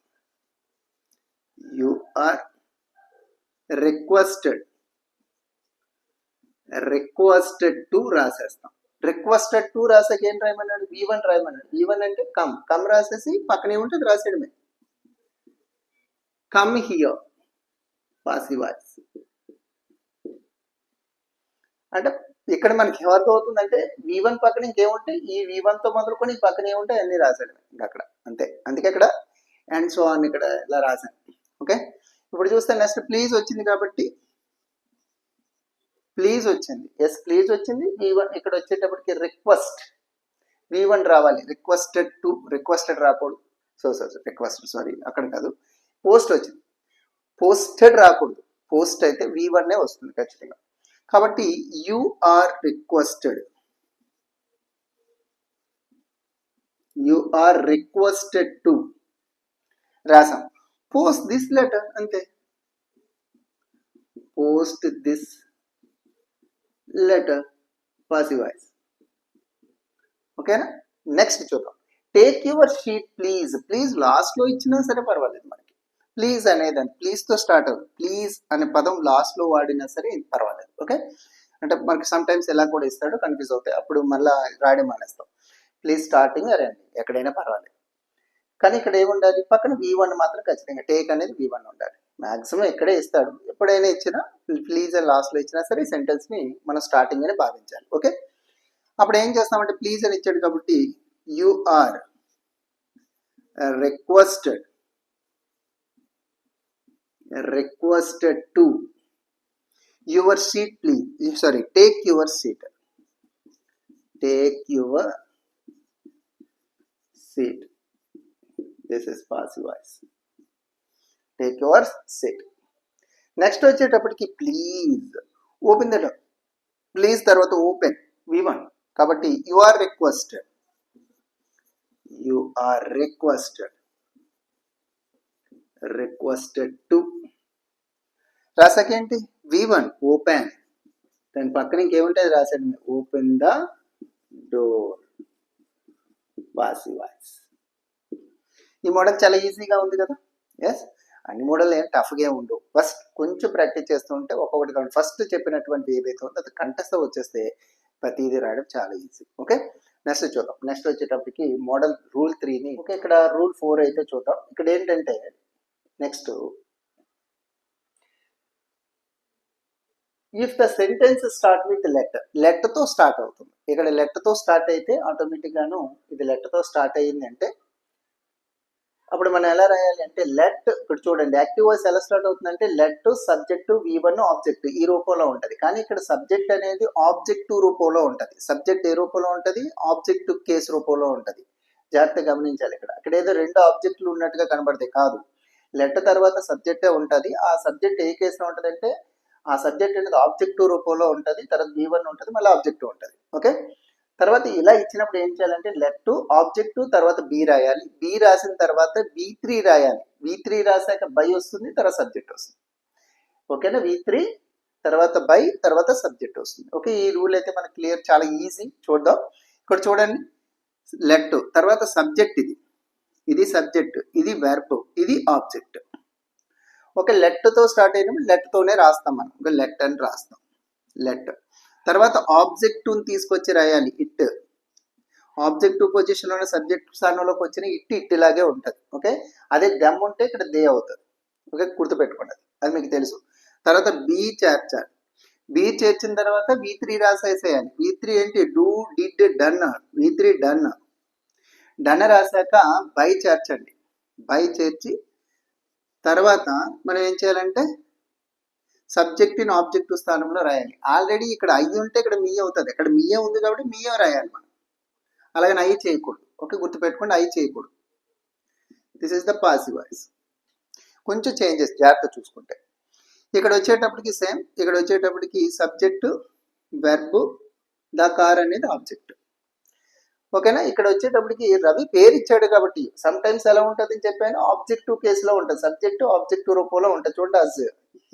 యు ఆర్ రిక్వెస్టెడ్ టు రాసేస్తాం. రిక్వెస్టెడ్ టు రాసాక ఏం రాయమన్నాడు, V1 రాయమన్నాడు. V1 అంటే కమ్ రాసేసి పక్కనే ఉంటుంది రాసేయడమే. Come here passive voice. అంటే ఇక్కడ మనకి ఎవరితో అవుతుందంటే V1 పక్కన ఇంకేముంటాయి, ఈ V1తో మొదలుకొని పక్కన ఏముంటాయి అన్ని రాసాడు ఇంకా అక్కడ, అంతే. అందుకే ఇక్కడ అండ్ సో అని ఇక్కడ ఇలా రాశాను. ఓకే, ఇప్పుడు చూస్తే నెక్స్ట్ ప్లీజ్ వచ్చింది కాబట్టి ప్లీజ్ వచ్చింది, ఎస్ ప్లీజ్ వచ్చింది. V1 ఇక్కడ వచ్చేటప్పటికి V1 రావాలి. రిక్వెస్టెడ్ రాకూడదు. రిక్వెస్టెడ్ అక్కడ కాదు, పోస్ట్ వచ్చింది, పోస్టెడ్ రాకూడదు. పోస్ట్ అయితే V1 వస్తుంది ఖచ్చితంగా. కాబట్టి యు ఆర్ రిక్వెస్టెడ్ టు రాసాం. పోస్ట్ దిస్ లెటర్, అంతే. Post this letter passive voice. ఓకేనా? నెక్స్ట్ చూద్దాం. టేక్ యువర్ షీట్ ప్లీజ్ లాస్ట్లో ఇచ్చినా సరే పర్వాలేదు మనకి. ప్లీజ్ అనేదాన్ని ప్లీజ్తో స్టార్ట్ అవుతుంది. ప్లీజ్ అనే పదం లాస్ట్లో వాడినా సరే పర్వాలేదు. ఓకే, అంటే మనకి సమ్ టైమ్స్ ఎలా కూడా ఇస్తాడో కన్ఫ్యూజ్ అవుతాయి, అప్పుడు మళ్ళీ రాయడం మానేస్తాం. ప్లీజ్ స్టార్టింగ్ అరే అండి ఎక్కడైనా పర్వాలేదు. కానీ ఇక్కడ ఏముండాలి, పక్కన V1 మాత్రం ఖచ్చితంగా టేక్ అనేది V1 ఉండాలి. మ్యాక్సిమం ఎక్కడే ఇస్తాడు, ఎప్పుడైనా ఇచ్చినా ప్లీజ్ అని లాస్ట్లో ఇచ్చినా సరే ఈ సెంటెన్స్ని మనం స్టార్టింగ్ అని భావించాలి. ఓకే, అప్పుడు ఏం చేస్తామంటే ప్లీజ్ అని ఇచ్చాడు కాబట్టి you are requested to your seat please, sorry, take your seat, take your seat. This is passive voice, take your seat. Next వచ్చేటప్పటికి please, open the door. Please తర్వాత ఓపెన్ V1, కాబట్టి you are requested, you are requested, requested to. రాసాకేంటి V1 open, దాని పక్కన ఇంకేముంటుంది రాసాడు, open the door, passive voice. ఈ model చాలా ఈజీగా ఉంది కదా. ఎస్, అన్ని మోడల్ ఏం టఫ్గా ఉండవు, ఫస్ట్ కొంచెం ప్రాక్టీస్ చేస్తూ ఉంటే ఒక్కొక్కటి కాదు. ఫస్ట్ చెప్పినటువంటి ఏదైతే ఉందో అది కంటెస్ట్ వచ్చేస్తే ప్రతిదీ రాయడం చాలా ఈజీ. ఓకే, నెక్స్ట్ చూద్దాం. నెక్స్ట్ వచ్చేటప్పటికి మోడల్ రూల్ 3ని, ఓకే, ఇక్కడ రూల్ 4 అయితే చూద్దాం. ఇక్కడ ఏంటంటే next, if the sentence start with letter, లెటర్తో స్టార్ట్ అవుతుంది. ఇక్కడ లెటర్తో స్టార్ట్ అయితే ఆటోమేటిక్గాను ఇది లెటర్తో స్టార్ట్ అయ్యింది అంటే అప్పుడు మనం ఎలా రాయాలి అంటే లెట్, ఇక్కడ చూడండి యాక్టివ్ వాయిస్ ఎలా స్టార్ట్ అవుతుందంటే లెట్ సబ్జెక్టు V1 ఆబ్జెక్ట్ ఈ రూపంలో ఉంటుంది. కానీ ఇక్కడ సబ్జెక్ట్ అనేది ఆబ్జెక్టివ్ రూపంలో ఉంటుంది. సబ్జెక్ట్ ఏ రూపంలో ఉంటుంది, ఆబ్జెక్టివ్ కేస్ రూపంలో ఉంటుంది. జాగ్రత్తగా గమనించాలి. ఇక్కడ ఏదో రెండు ఆబ్జెక్టులు ఉన్నట్టుగా కనబడతాయి, కాదు. లెట్ తర్వాత సబ్జెక్టే ఉంటుంది. ఆ సబ్జెక్ట్ ఏ కేసులో ఉంటుంది అంటే ఆ సబ్జెక్ట్ అనేది ఆబ్జెక్టివ్ రూపంలో ఉంటుంది, తర్వాత V1 ఉంటుంది, మళ్ళీ ఆబ్జెక్టివ్ ఉంటుంది. ఓకే, తర్వాత ఇలా ఇచ్చినప్పుడు ఏం చేయాలంటే లెట్ ఆబ్జెక్ట్ తర్వాత బి రాయాలి, బి రాసిన తర్వాత V3 రాయాలి, V3 రాసాక బై వస్తుంది, తర్వాత సబ్జెక్ట్ వస్తుంది. ఓకేనా, V3 తర్వాత బై తర్వాత సబ్జెక్ట్ వస్తుంది. ఓకే, ఈ రూల్ అయితే మనకి క్లియర్, చాలా ఈజీ. చూద్దాం. ఇక్కడ చూడండి, లెట్ తర్వాత సబ్జెక్ట్, ఇది సబ్జెక్ట్, ఇది వెర్బ్, ఇది ఆబ్జెక్ట్. ఓకే, లెట్తో స్టార్ట్ అయినప్పుడు లెట్తోనే రాస్తాం మనం. ఒక లెట్ అని రాస్తాం, లెట్. తర్వాత ఆబ్జెక్టుని తీసుకొచ్చి రాయాలి, ఇట్. ఆబ్జెక్టివ్ పొజిషన్లోనే సబ్జెక్ట్ స్థానంలోకి వచ్చిన ఇట్ ఇలాగే ఉంటుంది. ఓకే, అదే దెమ్ ఉంటే ఇక్కడ దే అవుతుంది. ఓకే, గుర్తుపెట్టుకోండి, అది మీకు తెలుసు. తర్వాత బి చేర్చాలి, బి చేర్చిన తర్వాత V3 రాసేసేయాలి. V3 ఏంటి, do, did, done. V3 done. Done రాశాక బై చేర్చండి, బై చేర్చి తర్వాత మనం ఏం చేయాలంటే సబ్జెక్ట్ ఇన్ ఆబ్జెక్టివ్ స్థానంలో రాయాలి. ఆల్రెడీ ఇక్కడ ఐ ఉంటే ఇక్కడ మీ అవుతుంది, ఇక్కడ మీయే ఉంది కాబట్టి మీయే రాయాలి మనం. అలాగే ఐ చేయకూడదు. ఓకే, గుర్తుపెట్టుకోండి, ఐ చేయకూడదు. This is the passive voice. కొంచెం చేంజెస్ జాగ్రత్త చూసుకుంటే. ఇక్కడ వచ్చేటప్పటికి సేమ్, ఇక్కడ వచ్చేటప్పటికి సబ్జెక్టు, వెర్బ్, ద కార్ అనేది ఆబ్జెక్ట్. ఓకేనా, ఇక్కడ వచ్చేటప్పటికి రవి పేరు ఇచ్చాడు కాబట్టి సమ్ టైమ్స్ ఎలా ఉంటుంది అని చెప్పాను, ఆబ్జెక్టివ్ కేసులో ఉంటుంది, సబ్జెక్టు ఆబ్జెక్టివ్ రూపంలో ఉంటుంది. చూడండి, అజ్,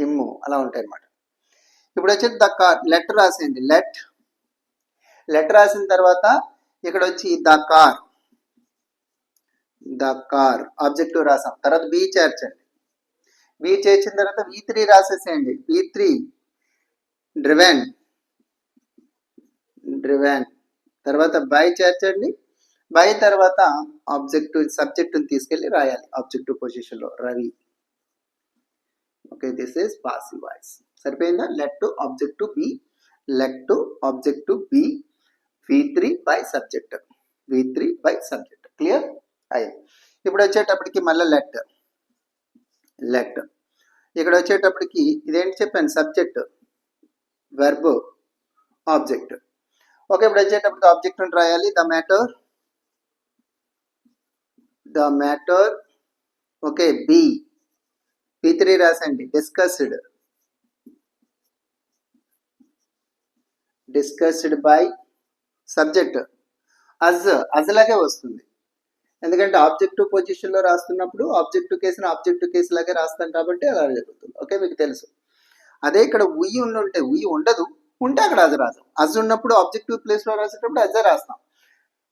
హిమ్ అలా ఉంటాయి అన్నమాట. ఇప్పుడు వచ్చేది ద కార్, లెట్ రాసేయండి, లెట్ రాసిన తర్వాత ఇక్కడ వచ్చి ద కార్ ఆబ్జెక్టివ్ రాసాం. తర్వాత బి చేర్చండి, బి చేర్చిన తర్వాత V3 రాసేసేయండి, V3 డ్రివెన్, తర్వాత బై చేర్చండి, బై తర్వాత సబ్జెక్టుని తీసుకెళ్ళి రాయాలి ఆబ్జెక్టివ్ పొజిషన్లో, Ravi. Okay, this is passive voice. సరిపోయిందా, let object be, let object be, V3 by subject, V3 by subject. Clear అయ్యి. ఇప్పుడు వచ్చేటప్పటికి మళ్ళీ లెట్, ఇక్కడ వచ్చేటప్పటికి ఇదేంటి చెప్పాను, సబ్జెక్ట్, వెర్బ్, ఆబ్జెక్ట్. ఓకే, ఇప్పుడు వచ్చేటప్పటికి ఆబ్జెక్ట్ రాయాలి, the matter. Okay, be, V3 రాసండి, డిస్కస్డ్ బై సబ్జెక్ట్, అజ్ లాగే వస్తుంది. ఎందుకంటే ఆబ్జెక్టివ్ పొజిషన్లో రాస్తున్నప్పుడు ఆబ్జెక్టివ్ కేసు లాగే రాస్తాం కాబట్టి అలా జరుగుతుంది. ఓకే, మీకు తెలుసు. అదే ఇక్కడ ఉయ్యి ఉంటే ఉయ్యి ఉండదు, ఉంటే అక్కడ అజ్ రాస్తాం. అజ్ ఉన్నప్పుడు ఆబ్జెక్టివ్ ప్లేస్లో రాసేటప్పుడు అజ్ రాస్తాం.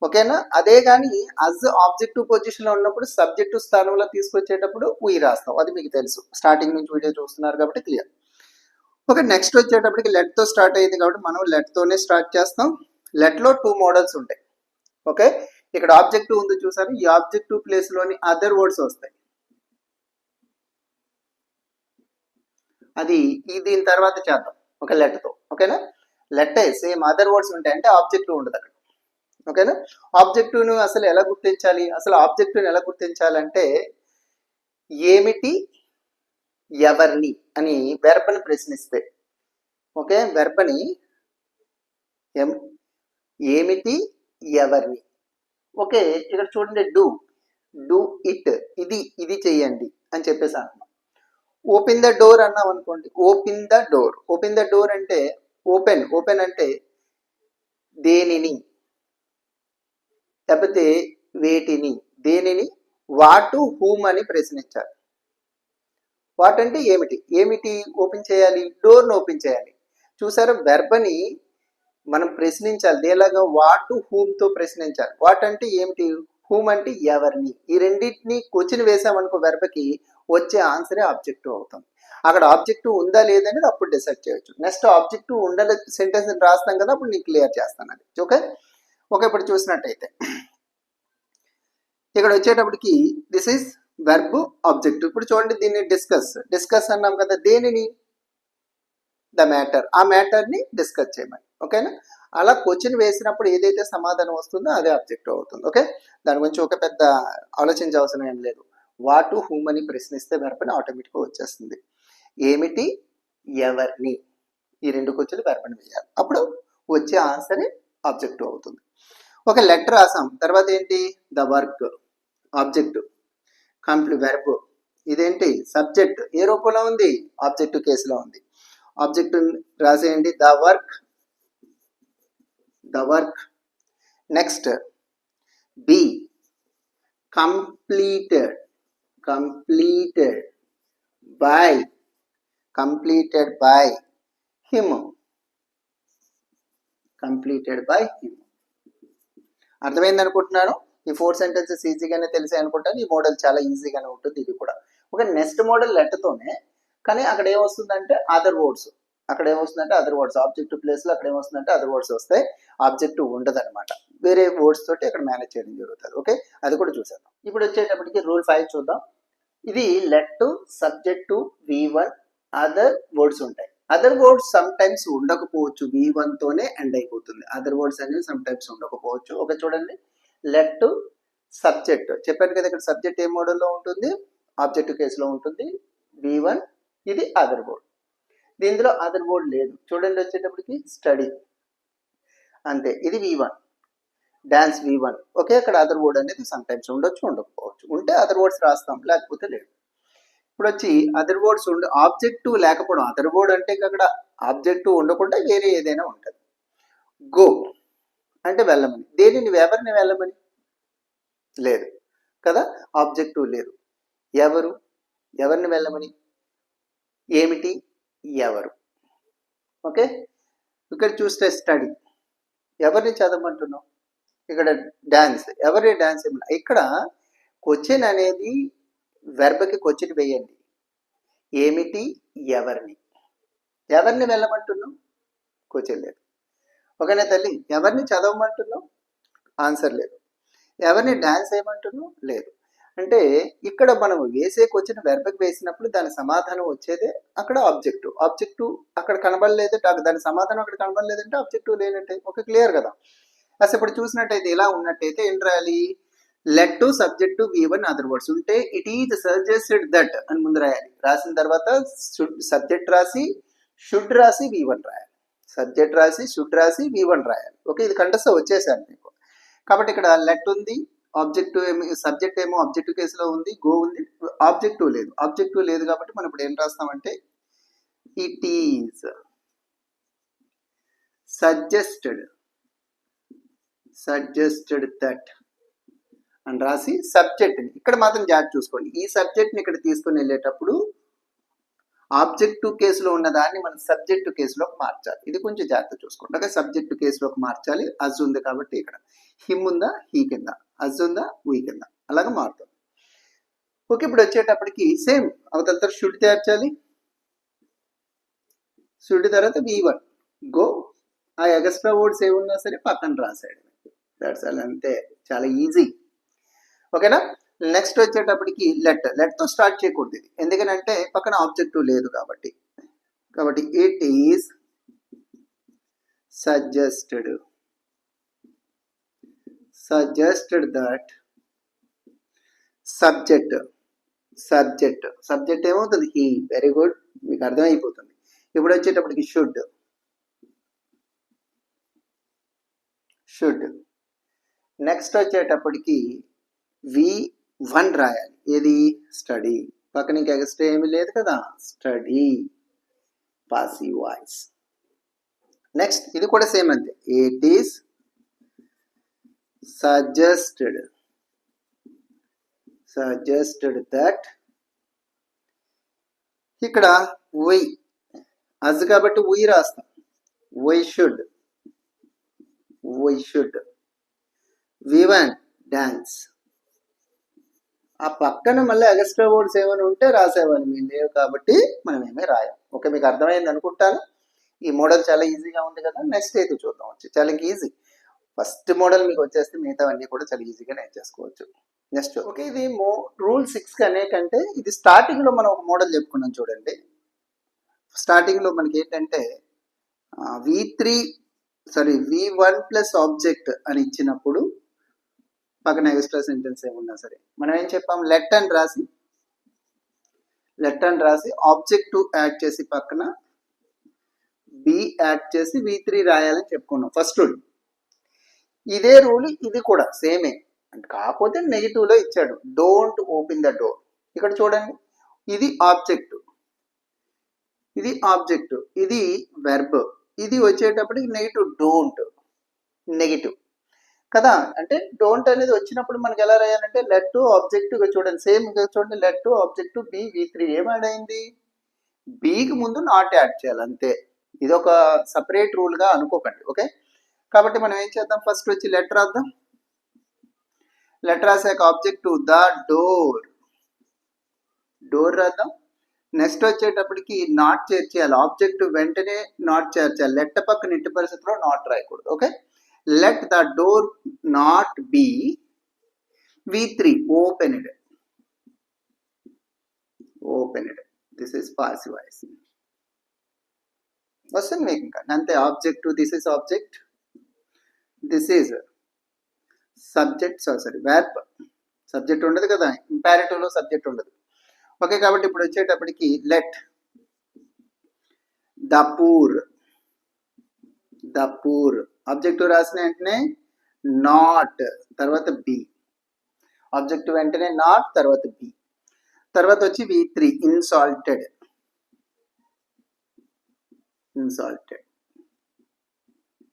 ఓకేనా, అదే కానీ అజ్ ఆబ్జెక్టివ్ పొజిషన్లో ఉన్నప్పుడు సబ్జెక్టివ్ స్థానంలో తీసుకొచ్చేటప్పుడు ఉయ్యి రాస్తాం. అది మీకు తెలుసు, స్టార్టింగ్ నుంచి వీడియో చూస్తున్నారు కాబట్టి క్లియర్. ఓకే, నెక్స్ట్ వచ్చేటప్పటికి లెట్తో స్టార్ట్ అయ్యింది కాబట్టి మనం లెట్తోనే స్టార్ట్ చేస్తాం. లెట్లో 2 మోడల్స్ ఉంటాయి. ఓకే, ఇక్కడ ఆబ్జెక్టివ్ ఉంది చూసారు, ఈ ఆబ్జెక్టివ్ ప్లేస్లోని అదర్ వర్డ్స్ వస్తాయి. అది దీని తర్వాత చేద్దాం ఒక లెట్తో. ఓకేనా, లెట్ సేమ్ అదర్ వర్డ్స్ ఉంటాయి, అంటే ఆబ్జెక్టివ్ ఉండదు అక్కడ. ఓకేనా, ఆబ్జెక్టివ్ను అసలు ఎలా గుర్తించాలి, ఆబ్జెక్టివ్ని ఎలా గుర్తించాలంటే ఏమిటి, ఎవరిని అని వెర్బ్ని ప్రశ్నిస్తే ఓకే, వెర్బని ఏమిటి, ఎవరిని. ఓకే, ఇక్కడ చూడండి, డూ ఇట్, ఇది చెయ్యండి అని చెప్పేసి అంటున్నాం. ఓపెన్ ద డోర్ అన్నాం అనుకోండి, ఓపెన్ ద డోర్ అంటే ఓపెన్ అంటే దేనిని, లేకపోతే వేటిని, దేనిని, వాటు హూమ్ అని ప్రశ్నించాలి. వాట్ అంటే ఏమిటి ఓపెన్ చేయాలి, డోర్ను ఓపెన్ చేయాలి. చూసారా, వెర్బని మనం ప్రశ్నించాలి, దేలాగా వాట్ హూమ్ తో ప్రశ్నించాలి. వాట్ అంటే ఏమిటి, హూమ్ అంటే ఎవరిని. ఈ రెండింటిని క్వశ్చన్ వేసామనుకో వెర్బకి, వచ్చే ఆన్సరే ఆబ్జెక్టివ్ అవుతుంది. అక్కడ ఆబ్జెక్టివ్ ఉందా లేదనేది అప్పుడు డిసైడ్ చేయొచ్చు. నెక్స్ట్ ఆబ్జెక్టివ్ ఉండాలి సెంటెన్స్ రాస్తాం కదా, అప్పుడు నేను క్లియర్ చేస్తాను అది. ఓకే, ఇప్పుడు చూసినట్టయితే ఇక్కడ వచ్చేటప్పటికి దిస్ ఈజ్ వెర్బ్ ఆబ్జెక్టివ్. ఇప్పుడు చూడండి, దీన్ని డిస్కస్ అన్నాం కదా, దేనిని, ద మ్యాటర్, ఆ మ్యాటర్ని డిస్కస్ చేయమని. ఓకేనా, అలా క్వశ్చన్ వేసినప్పుడు ఏదైతే సమాధానం వస్తుందో అదే ఆబ్జెక్టివ్ అవుతుంది. ఓకే, దాని గురించి ఒక పెద్ద ఆలోచించే అవసరం ఏం లేదు. వాట్ హూమ్ అని ప్రశ్నిస్తే వెర్బని ఆటోమేటిక్గా వచ్చేస్తుంది. ఏమిటి, ఎవరిని, ఈ రెండు క్వశ్చన్లు వెర్బని వేయాలి, అప్పుడు వచ్చే ఆన్సరే ఆబ్జెక్టివ్ అవుతుంది. ఒక లెటర్ రాసాం, తర్వాత ఏంటి, the work objective, complete verb, ఇదేంటి సబ్జెక్ట్, ఏ రూపంలో ఉంది, ఆబ్జెక్టివ్ కేసులో ఉంది. ఆబ్జెక్టివ్ రాసేయండి, the work. Next be, completed by him. అర్థమైంది అనుకుంటున్నాను. ఈ 4 సెంటెన్సెస్ ఈజీగానే తెలిసాయి అనుకుంటాను. ఈ మోడల్ చాలా ఈజీగానే ఉంటుంది ఇది కూడా. ఒక నెక్స్ట్ మోడల్ లెటర్తోనే, కానీ అక్కడ ఏమొస్తుందంటే అదర్ వర్డ్స్, ఆబ్జెక్టివ్ ప్లేస్లో అక్కడ ఏమొస్తుందంటే అదర్ వర్డ్స్ వస్తాయి, ఆబ్జెక్టివ్ ఉండదు అనమాట. వేరే వర్డ్స్ తోటి అక్కడ మేనేజ్ చేయడం జరుగుతుంది. ఓకే, అది కూడా చూసేద్దాం. ఇప్పుడు వచ్చేటప్పటికి రూల్ 5 చూద్దాం. ఇది let subject V1 other words ఉంటాయి. అదర్ వర్డ్స్ సమ్ టైమ్స్ ఉండకపోవచ్చు, V1 తోనే ఎండ్ అయిపోతుంది. అదర్ వర్డ్స్ అనేవి సమ్ టైమ్స్ ఉండకపోవచ్చు. ఓకే, చూడండి, లెట్ సబ్జెక్ట్ చెప్పాను కదా, ఇక్కడ సబ్జెక్ట్ ఏ మోడల్లో ఉంటుంది, ఆబ్జెక్టివ్ కేసులో ఉంటుంది. V1 ఇది అదర్ వర్డ్, దీనిలో అదర్ వర్డ్ లేదు. చూడండి, వచ్చేటప్పటికి స్టడీ అంతే, ఇది V1. Dance V1. ఓకే, అక్కడ అదర్ వర్డ్ అనేది సమ్ టైమ్స్ ఉండొచ్చు, ఉండకపోవచ్చు. ఉంటే అదర్ వర్డ్స్ రాస్తాం, లేకపోతే లేదు. ఇప్పుడు వచ్చి అదర్ వర్డ్స్ ఆబ్జెక్టివ్ లేకపోవడం. అదర్ వర్డ్ అంటే అక్కడ ఆబ్జెక్టివ్ ఉండకుండా వేరే ఏదైనా ఉంటుంది. గో అంటే వెళ్ళమని, దేనిని, ఎవరిని వెళ్ళమని లేదు కదా, ఆబ్జెక్టివ్ లేదు. ఎవరిని వెళ్ళమని, ఏమిటి, ఎవరు. ఓకే, ఇక్కడ చూస్తే స్టడీ, ఎవరిని చదవమంటున్నాం. ఇక్కడ డాన్స్, ఎవరి డాన్స్. ఇక్కడ క్వశ్చన్ అనేది వెర్బ్కి క్వశ్చన్ వేయండి, ఏమిటి, ఎవరిని వెళ్ళమంటున్నాం, క్వశ్చన్ లేదు. ఓకేనా తల్లి, ఎవరిని చదవమంటున్నాం, ఆన్సర్ లేదు. ఎవరిని డాన్స్ వేయమంటున్నాం, లేదు. అంటే ఇక్కడ మనం వేసే క్వశ్చన్ వెర్బ్కి వేసినప్పుడు దాని సమాధానం వచ్చేదే అక్కడ ఆబ్జెక్టివ్ అక్కడ కనబడలేదు, దాని సమాధానం అక్కడ కనబడలేదంటే ఆబ్జెక్టివ్ లేనట్టే. ఓకే, క్లియర్ కదా. అసలు ఇప్పుడు చూసినట్టయితే ఇలా ఉన్నట్టయితే ఏం రాయాలి, let subject V1 other words ఉంటే ఇట్ ఈజ్ సజెస్టెడ్ దట్ అని ముందు రాయాలి. రాసిన తర్వాత సబ్జెక్ట్ రాసి షుడ్ రాసి V1 రాయాలి. సబ్జెక్ట్ రాసి షుడ్ రాసి V1 రాయాలి. ఓకే, ఇది కంటెస్ట్ వచ్చేసాను మీకు. కాబట్టి ఇక్కడ లెట్ ఉంది, సబ్జెక్ట్ ఏమో ఆబ్జెక్టివ్ కేసులో ఉంది, గో ఉంది, ఆబ్జెక్టివ్ లేదు కాబట్టి మనం ఇప్పుడు ఏం రాస్తామంటే ఇట్ ఈజ్ సజెస్టెడ్ దట్ అని రాసి సబ్జెక్ట్ని ఇక్కడ మాత్రం జాగ్రత్త చూసుకోండి. ఈ సబ్జెక్ట్ని ఇక్కడ తీసుకొని వెళ్ళేటప్పుడు ఆబ్జెక్టివ్ కేసులో ఉన్న దాన్ని మనం సబ్జెక్టు కేసులోకి మార్చాలి. ఇది కొంచెం జాగ్రత్త చూసుకోండి. ఓకే, సబ్జెక్టు కేసులోకి మార్చాలి. అజ్ ఉంది కాబట్టి ఇక్కడ హిమ్ ఉందా, హీ కింద, అజ్ ఉందా, వీ కింద, అలాగే మారుతుంది. ఓకే, ఇప్పుడు వచ్చేటప్పటికి సేమ్ అవతల తర్వాత షుడ్ చేర్చాలి. షుడ్ తర్వాత V1 గో, ఆ ఎక్స్ట్రా వర్డ్స్ ఏమున్నా సరే పక్కన రాసాడు. దట్స్ ఆల్, అంతే, చాలా ఈజీ. ఓకేనా. నెక్స్ట్ వచ్చేటప్పటికి లెట్తో స్టార్ట్ చేయకూడదు ఇది, ఎందుకనంటే పక్కన ఆబ్జెక్టివ్ లేదు కాబట్టి. It is suggested that subject ఏమవుతుంది, హీ. వెరీ గుడ్, మీకు అర్థమైపోతుంది. ఇప్పుడు వచ్చేటప్పటికి షుడ్ షుడ్. నెక్స్ట్ వచ్చేటప్పటికి V1 రాయాలి. ఏది? స్టడీ. పక్కన ఇంకా ఎక్స్ట్రా ఏమీ లేదు కదా, స్టడీ పాసివ్ వాయిస్. నెక్స్ట్ ఇది కూడా సేమ్ అంతే. It is suggested that. ఇక్కడ వై అజ్ కాబట్టి వై రాస్తాం. Y should V1 dance. ఆ పక్కన మళ్ళీ ఎక్స్ట్రా వర్డ్స్ ఏమైనా ఉంటే రాసేవాళ్ళు, మీరు లేవు కాబట్టి మనం ఏమీ రాయాం. ఓకే, మీకు అర్థమైంది అనుకుంటాను. ఈ మోడల్ చాలా ఈజీగా ఉంది కదా. నెక్స్ట్ అయితే చూద్దాం. వచ్చి చాలా ఈజీ. ఫస్ట్ మోడల్ మీకు వచ్చేస్తే మిగతావన్నీ కూడా చాలా ఈజీగా నేర్చేసుకోవచ్చు. నెక్స్ట్ ఓకే, ఇది రూల్ 6 అనేకంటే ఇది స్టార్టింగ్లో మనం ఒక మోడల్ చెప్పుకున్నాం చూడండి. స్టార్టింగ్లో మనకి ఏంటంటే V1 ప్లస్ ఆబ్జెక్ట్ అని ఇచ్చినప్పుడు పక్కన ఎక్స్ట్రా సెంటెన్స్ ఏమున్నా సరే మనం ఏం చెప్పాం, లెట్ అని రాసి ఆబ్జెక్ట్ యాడ్ చేసి పక్కన బి యాడ్ చేసి V3 రాయాలని చెప్పుకున్నాం ఫస్ట్ రూల్. ఇదే రూల్ ఇది కూడా సేమే, కాకపోతే నెగిటివ్లో ఇచ్చాడు. Don't open the door. ఇక్కడ చూడండి, ఇది ఆబ్జెక్ట్, ఇది వెర్బ్, ఇది వచ్చేటప్పటికి నెగిటివ్. డోంట్ నెగిటివ్ కదా. అంటే డోంట్ అనేది వచ్చినప్పుడు మనకి ఎలా రాయాలంటే లెట్ టు ఆబ్జెక్ట్. చూడండి సేమ్ చూడండి, let to object be V3. ఏం యాడ్ అయింది? బీకి ముందు నాట్ యాడ్ చేయాలి అంతే. ఇది ఒక సపరేట్ రూల్గా అనుకోకండి. ఓకే, కాబట్టి మనం ఏం చేద్దాం, ఫస్ట్ వచ్చి లెటర్ రాద్దాం. లెటర్ రాసాక ఆబ్జెక్ట్ ద డోర్ రాద్దాం. నెక్స్ట్ వచ్చేటప్పటికి నాట్ చేర్చేయాలి. ఆబ్జెక్ట్ వెంటనే నాట్ చేర్చాలి. లెట్ పక్కన ఇంటి పరిస్థితిలో నాట్ రాయకూడదు. Okay, let the door not be V3 opened. This is passive voice. వస్తుంది మీకు ఇంకా అంతే. Object, this is object, this is subject. Verb. Subject ఉండదు కదా, ఇంపారేటివ్లో సబ్జెక్ట్ ఉండదు. ఓకే, కాబట్టి ఇప్పుడు వచ్చేటప్పటికి లెట్ ద పూర్ ఆబ్జెక్టివ్ రాసిన వెంటనే నాట్, తర్వాత బి. ఆబ్జెక్ట్ వెంటనే నాట్, తర్వాత బి, తర్వాత వచ్చి V3 ఇన్సాల్టెడ్.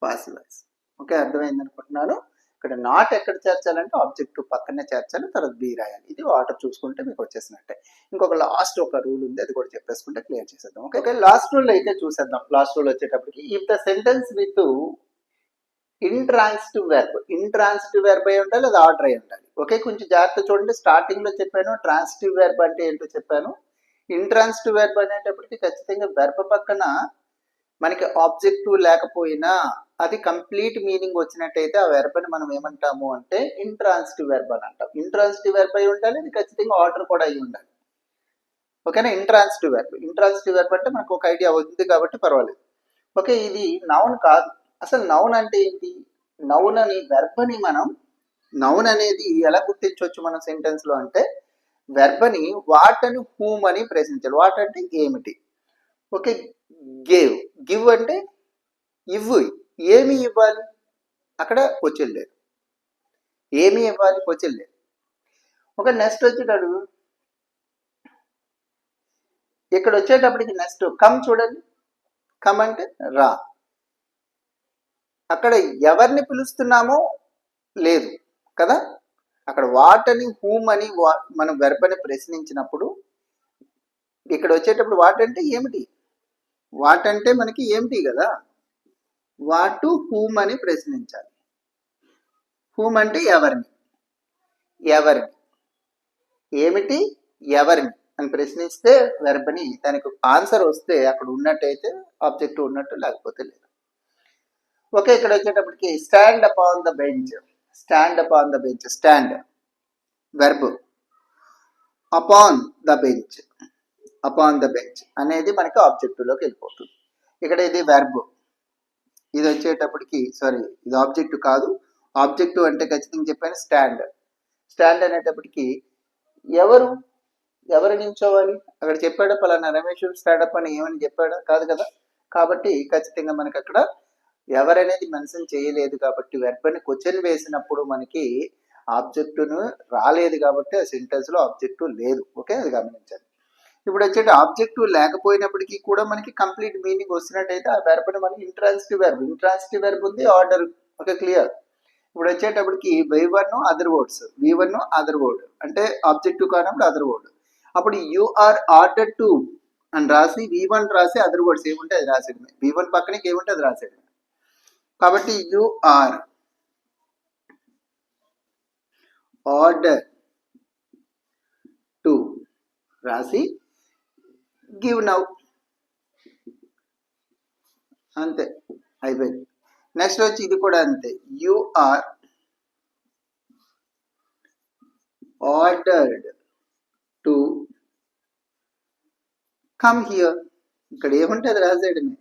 Passive voice. ఓకే, అర్థమైంది అనుకుంటున్నాను. ఇక్కడ నాట్ ఎక్కడ చేర్చాలంటే ఆబ్జెక్టివ్ పక్కనే చేర్చాలి, తర్వాత బి రాయాలి. ఇది వాటర్ చూసుకుంటే మీకు వచ్చేసినట్టే. ఇంకొక లాస్ట్ ఒక రూల్ ఉంది, అది కూడా చెప్పేసుకుంటే క్లియర్ చేసేద్దాం. ఓకే, లాస్ట్ రూల్ అయితే చూసేద్దాం. లాస్ట్ రూల్ వచ్చేటప్పటికి if the sentence with intransitive verb అయి ఉండాలి, అది ఆర్డర్ అయి ఉండాలి. ఓకే, కొంచెం జాగ్రత్త చూడండి. స్టార్టింగ్ లో చెప్పాను ట్రాన్సిటివ్ వెర్బ్ అంటే ఏంటో చెప్పాను. ఇంట్రాన్సిటివ్ వెర్బ్ అనేటప్పటికి ఖచ్చితంగా వెర్బ్ పక్కన మనకి ఆబ్జెక్టివ్ లేకపోయినా అది కంప్లీట్ మీనింగ్ వచ్చినట్టయితే ఆ వెర్బ్ని మనం ఏమంటాము అంటే ఇంట్రాన్సిటివ్ వెర్బ్ అని అంటాం. ఇంట్రాన్సిటివ్ వెర్బ్ అయి ఉండాలి, అది ఖచ్చితంగా ఆర్డర్ కూడా అయి ఉండాలి. ఓకేనా, ఇంట్రాన్సిటివ్ వెర్బ్ అంటే మనకు ఒక ఐడియా ఉంది కాబట్టి పర్వాలేదు. ఓకే, ఇది నౌన్ కాదు. అసలు నౌన్ అంటే ఏంటి? నౌన్ అనేది ఎలా గుర్తించవచ్చు మనం సెంటెన్స్ లో అంటే వెర్బ్ని వాట్ అని హూమ్ అని ప్రశ్నించాలి. వాట్ అంటే ఏమిటి? ఓకే, గివ్ అంటే ఇవ్వు. ఏమి ఇవ్వాలి? అక్కడ క్వశ్చన్ లేదు. ఏమి ఇవ్వాలి? క్వశ్చన్ లేదు. ఒక నెక్స్ట్ వచ్చేటాడు ఇక్కడ వచ్చేటప్పటికి నెక్స్ట్ కమ్ చూడండి. కమ్ అంటే రా. అక్కడ ఎవరిని పిలుస్తున్నామో లేదు కదా. అక్కడ వాట్ అని హూమ్ అని మనం వెర్బ్ అని ప్రశ్నించినప్పుడు ఇక్కడ వచ్చేటప్పుడు వాట్ అంటే ఏమిటి? వాట్ అంటే మనకి ఏమిటి కదా. వాట్ హూమ్ అని ప్రశ్నించాలి. హూమ్ అంటే ఎవరిని, ఏమిటి, ఎవరిని అని ప్రశ్నిస్తే వెర్బ్ని దానికి ఆన్సర్ వస్తే అక్కడ ఉన్నట్టయితే ఆబ్జెక్టివ్ ఉన్నట్టు, లేకపోతే లేదు. ఓకే, ఇక్కడ వచ్చేటప్పటికి stand upon the bench. Stand verb. Upon the bench అనేది మనకి ఆబ్జెక్టివ్లోకి వెళ్ళిపోతుంది. ఇక్కడ ఇది వెర్బ్, ఇది వచ్చేటప్పటికి ఇది ఆబ్జెక్టివ్ కాదు. ఆబ్జెక్టివ్ అంటే ఖచ్చితంగా చెప్పాను స్టాండ్ అనేటప్పటికి ఎవరు నించోవాలి? అక్కడ చెప్పాడా పలానా రమేష్ స్టాండప్ అని ఏమని చెప్పాడా? కాదు కదా. కాబట్టి ఖచ్చితంగా మనకి అక్కడ ఎవరనేది మెన్షన్ చేయలేదు కాబట్టి వెర్బ్ అని క్వశ్చన్ వేసినప్పుడు మనకి ఆబ్జెక్టును రాలేదు కాబట్టి ఆ సెంటెన్స్లో ఆబ్జెక్టివ్ లేదు. ఓకే, అది గమనించండి. ఇప్పుడు వచ్చేటి ఆబ్జెక్టివ్ లేకపోయినప్పటికీ కూడా మనకి కంప్లీట్ మీనింగ్ వస్తున్నట్టయితే ఆ వెర్బ్ని మనం ఇంట్రాన్సిటివ్ వెర్బ్ ఉంది, ఆర్డర్. Okay, clear. ఇప్పుడు వచ్చేటప్పటికి V1 other words, V1 other word అంటే ఆబ్జెక్టివ్ కానప్పుడు అదర్ వర్డ్. అప్పుడు యు ఆర్ ఆర్డర్ టు అని రాసి V1 రాసి అదర్ వర్డ్స్ ఏముంటే అది రాసేయడమే. V1 పక్కనే ఏముంటే అది రాసేయడమే. కాబట్టి యు ఆర్ ఆర్డర్ టు రాసి గివ్ నౌ, అంతే, అయిపోయింది. నెక్స్ట్ వచ్చి ఇది కూడా అంతే, you are ordered to come here. ఇక్కడ ఏముంటే అది రాసేయడమే,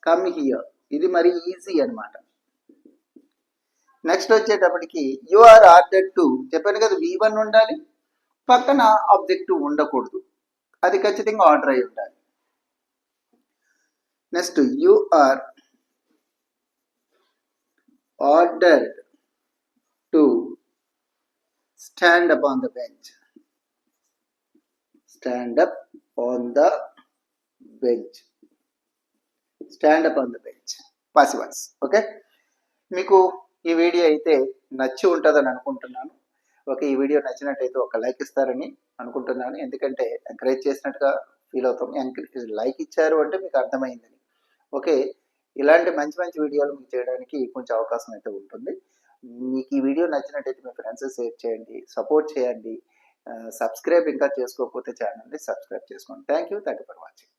కమ్ హియర్. ఇది మరి ఈజీ అనమాట. నెక్స్ట్ వచ్చేటప్పటికి యు ఆర్ ఆర్డర్డ్ టు చెప్పాను కదా, V1 ఉండాలి, పక్కన ఆబ్జెక్టివ్ ఉండకూడదు, అది ఖచ్చితంగా ఆర్డర్ అయి ఉండాలి. Next you are ordered to stand up on the bench. Stand up on the bench, stand up on the bench, passive voice. Okay, మీకు ఈ వీడియో అయితే నచ్చి ఉంటుందని అనుకుంటున్నాను. ఓకే, ఈ వీడియో నచ్చినట్టయితే ఒక లైక్ ఇస్తారని అనుకుంటున్నాను, ఎందుకంటే ఎంకరేజ్ చేసినట్టుగా ఫీల్ అవుతాం. లైక్ ఇచ్చారు అంటే మీకు అర్థమైందని. ఓకే, ఇలాంటి మంచి మంచి వీడియోలు మీకు చేయడానికి కొంచెం అవకాశం అయితే ఉంటుంది. మీకు ఈ వీడియో నచ్చినట్టయితే మీ ఫ్రెండ్స్ షేర్ చేయండి, సపోర్ట్ చేయండి. సబ్స్క్రైబ్ ఇంకా చేసుకోకపోతే ఛానల్ని సబ్స్క్రైబ్ చేసుకోండి. Thank you for watching.